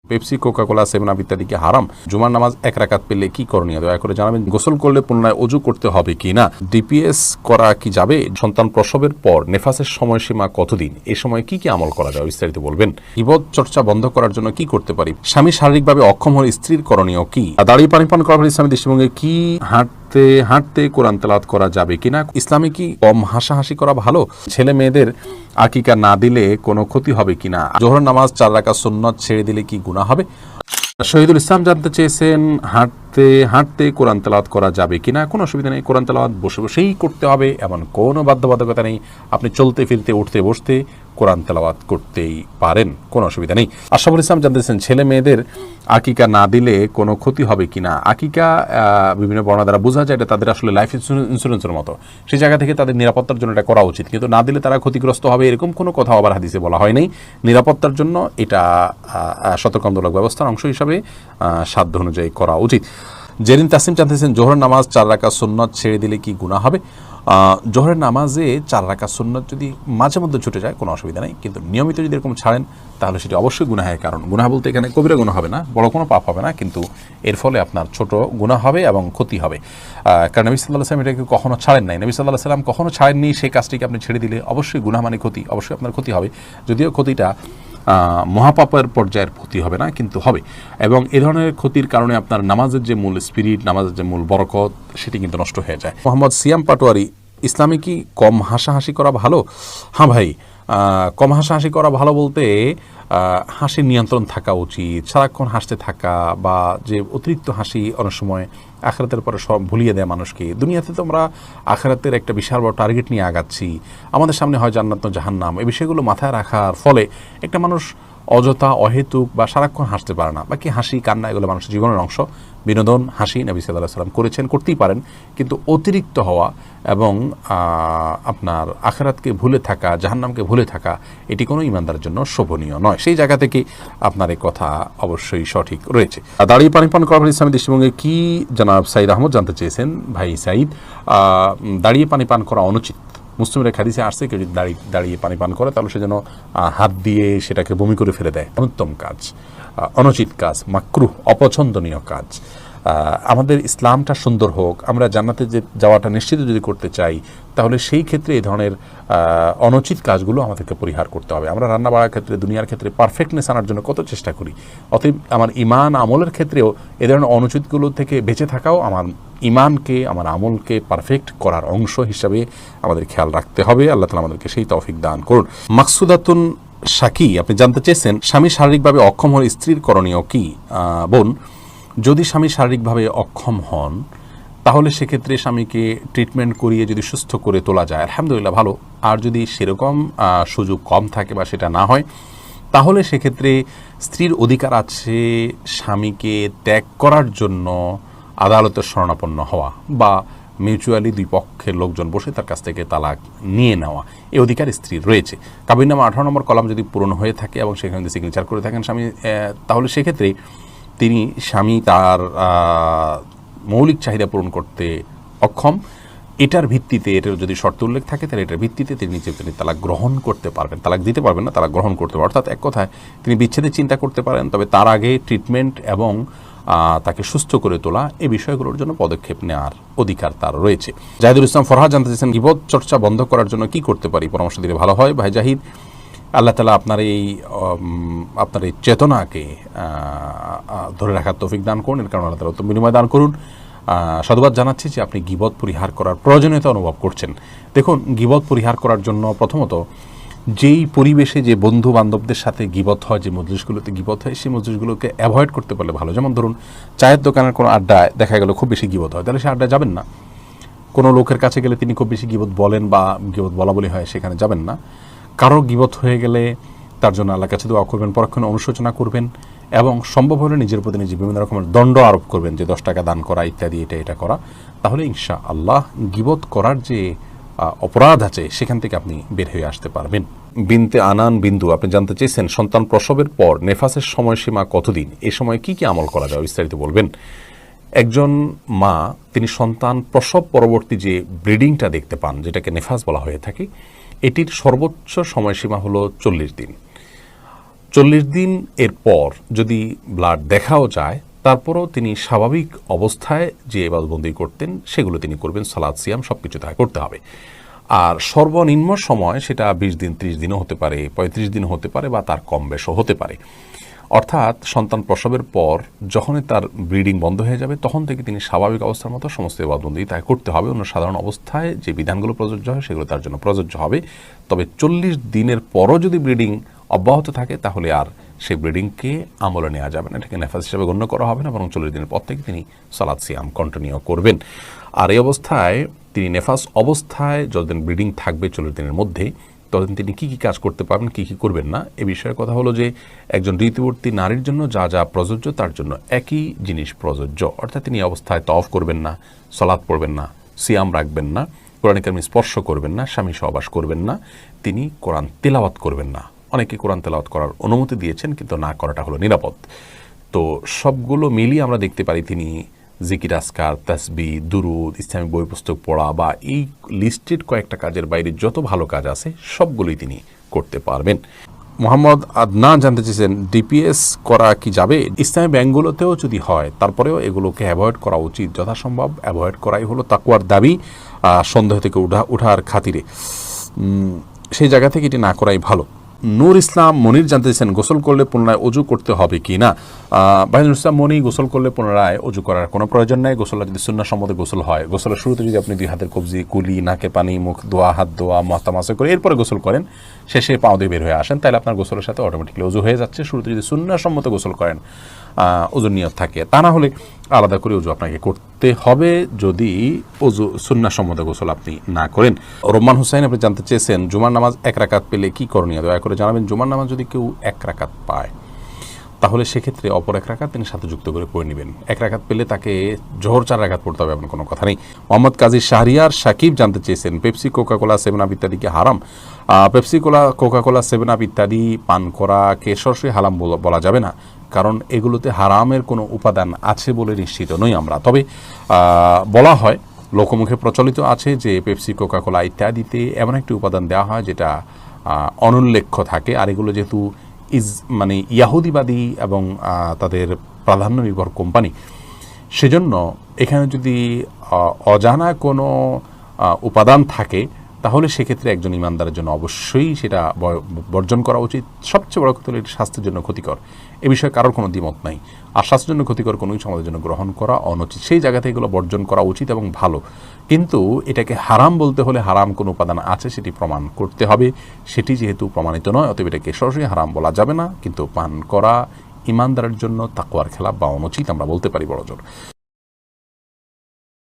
Pepsi, Coca-Cola, 7 up ইত্যাদি কি হারাম? জুমার নামাজ 1 রাকাত পেলে কি করণীয় দয়া করে জানাবেন। গোসল করলে পুনরায় ওযু করতে হবে কিনা? ডিপিএস করা কি যাবে? সন্তান প্রসবের পর নেফাসের সময়সীমা কতদিন? এই সময় কি কি আমল করা যায় বিস্তারিত বলবেন। গীবত চর্চা বন্ধ করার জন্য কি করতে পারি? স্বামী শারীরিকভাবে অক্ষম হলে স্ত্রীর করণীয় কি? দাঁড়িয়ে পানি পান করার ইসলামী দৃষ্টিভঙ্গি কি? হাঁটতে কোরআন তেলাওয়াত করা যাবে কিনা? ইসলামে কি কম হাসাহাসি করা ভালো? ছেলে মেয়েদের আকিকা না দিলে কোনো ক্ষতি হবে কিনা? জোহর নামাজ 4 রাকাত সুন্নত ছেড়ে দিলে কি গুনাহ হবে? শহীদুল ইসলাম জানতে চেয়েছেন হাঁটতে কোরআন তেলাওয়াত করা যাবে কিনা? কোনো অসুবিধা নেই, কোরআন তেলাওয়াত বসে বসেই করতে হবে, এমন কোনো বাধ্যবাধকতা নেই। আপনি চলতে ফিরতে উঠতে বসতে কোরআন তেলাওয়াত করতেই পারেন, কোনো অসুবিধা নেই। আশরাফুল ইসলাম জানতে চেয়েছেন ছেলে মেয়েদের আকিকা না দিলে কোনো ক্ষতি হবে কিনা? আকিকা বিভিন্ন বর্ণনা দ্বারা বোঝা যায় এটা তাদের আসলে লাইফ ইন্স্যুরেন্সের মতো, সেই জায়গা থেকে তাদের নিরাপত্তার জন্য এটা করা উচিত, কিন্তু না দিলে তারা ক্ষতিগ্রস্ত হবে এরকম কোনো কথা আবার হাদিসে বলা হয়নি। নিরাপত্তার জন্য এটা সতর্কতামূলক ব্যবস্থার অংশ হিসাবে সাধ্য অনুযায়ী করা উচিত। জেরিন তাসিম জানতেছেন জোহরের নামাজ 4 রাকাত সুন্নত ছেড়ে দিলে কি গুনাহ হবে? জোহরের নামাজে 4 রাকাত সুন্নত যদি মাঝে মধ্যে ছুটে যায় কোনো অসুবিধা নেই, কিন্তু নিয়মিত যদি এরকম ছাড়েন তাহলে সেটি অবশ্যই গুনাহের কারণ। গুনাহ বলতে এখানে কবিরা গুনাহ হবে না, বড় কোনো পাপ হবে না, কিন্তু এর ফলে আপনার ছোট গুনাহ হবে এবং ক্ষতি হবে। কারণ নবী সাল্লাল্লাহু আলাইহি ওয়াসাল্লাম এটাকে কখনো ছাড়েন নাই, নবী সাল্লাল্লাহু আলাইহি ওয়াসাল্লাম কখনো ছাড়েননি, সেই কাজটিকে আপনি ছেড়ে দিলে অবশ্যই গুনাহ মানে ক্ষতি, অবশ্যই আপনার ক্ষতি হবে। যদিও ক্ষতিটা মহাপাপের পর্যায়ের ক্ষতি হবে না, কিন্তু হবে, এবং এ ধরনের ক্ষতির কারণে আপনার নামাজের যে মূল স্পিরিট, নামাজের যে মূল বরকত, সেটি কিন্তু নষ্ট হয়ে যায়। মোহাম্মদ সিয়াম পাটোয়ারি, ইসলামে কি কম হাসাহাসি করা ভালো? হ্যাঁ ভাই, কম হাসাহাসি করা ভালো বলতে হাসির নিয়ন্ত্রণ থাকা উচিত। সারাক্ষণ হাসতে থাকা বা যে অতিরিক্ত হাসি অনেক সময় আখিরাতের পরে সব ভুলিয়ে দেয় মানুষকে। দুনিয়াতে তো আমরা আখিরাতের একটা বিশাল বড় টার্গেট নিয়ে আগাচ্ছি, আমাদের সামনে হয় জান্নাত না জাহান্নাম, এই বিষয়গুলো মাথায় রাখার ফলে একটা মানুষ অযথা অহেতুক বা সারাক্ষণ হাসতে পারে না। বাকি হাসি কান্না এগুলো মানুষের জীবনের অংশ, বিনোদন হাসি নবী সাল্লাল্লাহু আলাইহি ওয়াসাল্লাম করেছেন, করতেই পারেন, কিন্তু অতিরিক্ত হওয়া এবং আপনার আখিরাতকে ভুলে থাকা, জাহান্নামকে ভুলে থাকা, এটি কোনো ইমানদারের জন্য শোভনীয় নয়। সেই জায়গা থেকে আপনার এই কথা অবশ্যই সঠিক রয়েছে। দাঁড়িয়ে পানি পান করার ইসলামী দৃষ্টিভঙ্গি কি? জনাব সাইদ আহমদ জানতে চেয়েছেন। ভাই সাইদ, দাঁড়িয়ে পানি পান করা অনুচিত। মুসলিমের হাদিসে আসছে কেউ যদি দাঁড়িয়ে পানি পান করে তাহলে সে যেন হাত দিয়ে সেটাকে বমি করে ফেলে দেয়। অনুত্তম কাজ, অনুচিত কাজ, মাকরুহ, অপছন্দনীয় কাজ। আমাদের ইসলামটা সুন্দর হোক, আমরা জান্নাতে যে যাওয়াটা নিশ্চিত যদি করতে চাই, তাহলে সেই ক্ষেত্রে এই ধরনের অনুচিত কাজগুলো আমাদেরকে পরিহার করতে হবে। আমরা রান্না বাড়ার ক্ষেত্রে, দুনিয়ার ক্ষেত্রে পারফেক্টনেস আনার জন্য কত চেষ্টা করি, অতএব আমার ইমান আমলের ক্ষেত্রেও এ ধরনের অনুচিতগুলো থেকে বেঁচে থাকাও আমার ইমানকে, আমার আমলকে পারফেক্ট করার অংশ হিসাবে আমাদের খেয়াল রাখতে হবে। আল্লাহ তাআলা আমাদেরকে সেই তৌফিক দান করুন। মাকসুদাতুন শাকি, আপনি জানতে চেয়েছেন স্বামী শারীরিকভাবে অক্ষম হলে স্ত্রীর করণীয় কি? বোন, যদি স্বামী শারীরিকভাবে অক্ষম হন তাহলে সেক্ষেত্রে স্বামীকে ট্রিটমেন্ট করিয়ে যদি সুস্থ করে তোলা যায় আলহামদুলিল্লাহ ভালো। আর যদি সেরকম সুযোগ কম থাকে বা সেটা না হয়, তাহলে সেক্ষেত্রে স্ত্রীর অধিকার আছে স্বামীকে ত্যাগ করার জন্য আদালতের শরণাপন্ন হওয়া বা মিউচুয়ালি দুই পক্ষের লোকজন বসে তার কাছ থেকে তালাক নিয়ে নেওয়া, এই অধিকার স্ত্রীর রয়েছে। কাবিননামা 18 নম্বর কলাম যদি পূরণ হয়ে থাকে এবং সেখানে যদি সিগনেচার করে থাকেন স্বামী, তাহলে সেক্ষেত্রে স্বামী তার মৌলিক চাহিদা পূরণ করতে অক্ষম, এটার ভিত্তিতে, এটার যদি শর্ত উল্লেখ থাকে তাহলে এটার ভিত্তিতে তিনি তালাক গ্রহণ করতে পারবেন। তালাক দিতে পারবেন না, তালাক গ্রহণ করতে পারবেন। অর্থাৎ এক কথায় তিনি বিচ্ছেদের চিন্তা করতে পারেন, তবে তার আগে ট্রিটমেন্ট এবং তাকে সুস্থ করে তোলা, এই বিষয়গুলোর জন্য পদক্ষেপ নেওয়ার অধিকার তার রয়েছে। জাহিদুল ইসলাম ফরহাদ জানতে চেয়েছেন গীবত চর্চা বন্ধ করার জন্য কি করতে পারি? পরামর্শ দিলে ভালো হয়। ভাই জাহিদ, আল্লাহ তাআলা আপনার এই চেতনাকে ধরে রাখার তৌফিক দান করুন, এর কারণে আল্লাহ তাআলা উত্তম বিনিময় দান করুন। সাধুবাদ জানাচ্ছি যে আপনি গীবত পরিহার করার প্রয়োজনীয়তা অনুভব করছেন। দেখুন, গীবত পরিহার করার জন্য প্রথমত যেই পরিবেশে, যে বন্ধু বান্ধবদের সাথে গীবত হয়, যে মজলিসগুলোতে গীবত হয়, সেই মজলিসগুলোকে অ্যাভয়েড করতে পারলে ভালো। যেমন ধরুন, চায়ের দোকানের কোনো আড্ডায় দেখা গেল খুব বেশি গীবত হয়, তাহলে সে আড্ডায় যাবেন না। কোনো লোকের কাছে গেলে তিনি খুব বেশি গীবত বলেন বা গীবত বলা বলি হয়, সেখানে যাবেন না। কারো গীবত হয়ে গেলে তার জন্য আল্লাহর কাছে দোয়া করবেন, পরক্ষণে অনুশোচনা করবেন এবং সম্ভব হলে নিজের প্রতি নিজে বিভিন্ন রকমের দণ্ড আরোপ করবেন, যে 10 টাকা দান করা ইত্যাদি, এটা করা। তাহলে ইনশাআল্লাহ গীবত করার যে অপরাধ আছে সেখান থেকে আপনি বের হয়ে আসতে পারবেন। বিনতে আনান বিন্দু, আপনি জানতে চেয়েছেন সন্তান প্রসবের পর নেফাসের সময়সীমা কতদিন? এ সময় কি কি আমল করা যায় বিস্তারিত বলবেন। একজন মা, তিনি সন্তান প্রসব পরবর্তী যে ব্লিডিংটা দেখতে পান, যেটাকে নেফাস বলা হয়ে থাকে, এটির সর্বোচ্চ সময়সীমা হলো 40 দিন। 40 দিন এর পর যদি ব্লাড দেখাও যায় তারপরও তিনি স্বাভাবিক অবস্থায় যে ইবাদতবন্দি করতেন সেগুলো তিনি করবেন, সালাত সিয়াম সবকিছু তাকে করতে হবে। আর সর্বনিম্ন সময় সেটা 20 দিন 30 দিনও হতে পারে, 35 দিনও হতে পারে, বা তার কম বেশও হতে পারে। অর্থাৎ সন্তান প্রসবের পর যখনই তার ব্লিডিং বন্ধ হয়ে যাবে তখন থেকে তিনি স্বাভাবিক অবস্থার মতো সমস্ত ইবাদতবন্দি তাকে করতে হবে। অন্য সাধারণ অবস্থায় যে বিধানগুলো প্রযোজ্য হয় সেগুলো তার জন্য প্রযোজ্য হবে। তবে 40 দিনের পরও যদি ব্লিডিং অব্যাহত থাকে তাহলে আর সেই ব্লিডিংকে আমলে নেওয়া যাবে না, এটাকে নেফাস হিসেবে গণ্য করা হবে না, বরং 40 দিনের পর থেকে তিনি সালাত সিয়াম কন্টিনিউ করবেন। আর এই অবস্থায় তিনি নেফাস অবস্থায় যতদিন ব্লিডিং থাকবে 40 দিনের মধ্যে, ততদিন তিনি কী কী কাজ করতে পারবেন, কী কী করবেন না, এ বিষয়ে কথা হলো যে একজন ঋতুবর্তী নারীর জন্য যা যা প্রযোজ্য তার জন্য একই জিনিস প্রযোজ্য। অর্থাৎ তিনি অবস্থায় তওয়াফ করবেন না, সালাত পড়বেন না, সিয়াম রাখবেন না, কোরআন কারীম স্পর্শ করবেন না, স্বামী সহবাস করবেন না, তিনি কোরআন তেলাওয়াত করবেন না। অনেকে কোরআন তেলাওয়াত করার অনুমতি দিয়েছেন, কিন্তু না করাটা হলো নিরাপদ। তো সবগুলো মিলিয়ে আমরা দেখতে পারি তিনি জিকির, আসকার, তাসবিহ, দুরুদ, ইসলামিক বই পুস্তক পড়া বা এই লিস্টেড কয়েকটা কাজের বাইরে যত ভালো কাজ আছে সবগুলোই তিনি করতে পারবেন। মোহাম্মদ আদনান জানতে চেয়েছেন ডিপিএস করা কি যাবে? ইসলামী ব্যাংকগুলোতেও যদি হয় তারপরেও এগুলোকে অ্যাভয়েড করা উচিত, যথাসম্ভব অ্যাভয়েড করাই হলো তাকওয়ার দাবি। সন্দেহ থেকে ওঠার খাতিরে সেই জায়গা থেকে এটি না করাই ভালো। নূর ইসলাম মনির জানতে চেয়েছেন গোসল করলে পুনরায় অজু করতে হবে কি না? ভাই নূর ইসলাম মনি, গোসল করলে পুনরায় অজু করার কোনো প্রয়োজন নেই। গোসলটা যদি সুন্নাহ সম্মত গোসল হয়, গোসলের শুরুতে যদি আপনি 2 হাতের কবজি, কুলি, নাকে পানি, মুখ ধোয়া, হাত ধোয়া, মাথা করে এরপরে গোসল করেন, শেষে পাও দিয়ে বের হয়ে আসেন, তাহলে আপনার গোসলের সাথে অটোমেটিকলি অজু হয়ে যাচ্ছে। শুরুতে যদি সুন্নাহ সম্মত গোসল করেন, অজুর নিয়ত থাকে, তা না হলে আলাদা করে অজু আপনাকে করতে হবে যদি অজু সুন্নাহ সম্মত গোসল আপনি না করেন। রোমান হুসাইন আপনি জানতে চেয়েছেন জুমার নামাজ 1 রাকাত পেলে কি করণীয়, দয়া করে জানাবেন। জুমার নামাজ যদি কেউ 1 রাকাত পায় তাহলে সেক্ষেত্রে অপর 1 রাকাত তিনি সাথে যুক্ত করে পড়ে নেবেন। 1 রাকাত পেলে তাকে জোহর 4 রাকাত পড়তে হবে, এমন কোনো কথা নেই। মোহাম্মদ কাজী শাহরিয়ার সাকিব জানতে চেয়েছেন পেপসি, কোকাকোলা, 7 আপ ইত্যাদি কি হারাম? পেপসি, কোকাকোলা, 7 আপ ইত্যাদি পান করাকে সরাসরি হারাম বলা যাবে না, কারণ এগুলোতে হারামের কোনো উপাদান আছে বলে নিশ্চিত নই আমরা। তবে বলা হয়, লোকমুখে প্রচলিত আছে যে পেপসি, কোকাকোলা ইত্যাদিতে এমন একটি উপাদান দেওয়া হয় যেটা অনুল্লেখ্য থাকে। আর এগুলো যেহেতু ইয়াহুদিবাদী এবং তাদের প্রাধান্য নির্ভর কোম্পানি, সেজন্য এখানে যদি অজানা কোনো উপাদান থাকে তাহলে সেক্ষেত্রে একজন ইমানদারের জন্য অবশ্যই সেটা বর্জন করা উচিত। সবচেয়ে বড় কথা হলো এটি স্বাস্থ্যের জন্য ক্ষতিকর, এ বিষয়ে কারোর কোনো দ্বিমত নাই। আর স্বাস্থ্যের জন্য ক্ষতিকর কোনো কিছু আমাদের জন্য গ্রহণ করা অনুচিত, সেই জায়গা থেকে এগুলো বর্জন করা উচিত এবং ভালো। কিন্তু এটাকে হারাম বলতে হলে হারাম কোনো উপাদান আছে সেটি প্রমাণ করতে হবে। সেটি যেহেতু প্রমাণিত নয়, অতএব এটাকে সরাসরি হারাম বলা যাবে না, কিন্তু পান করা ইমানদারের জন্য তাকওয়ার খেলাফ বা অনুচিত আমরা বলতে পারি বড়জোর।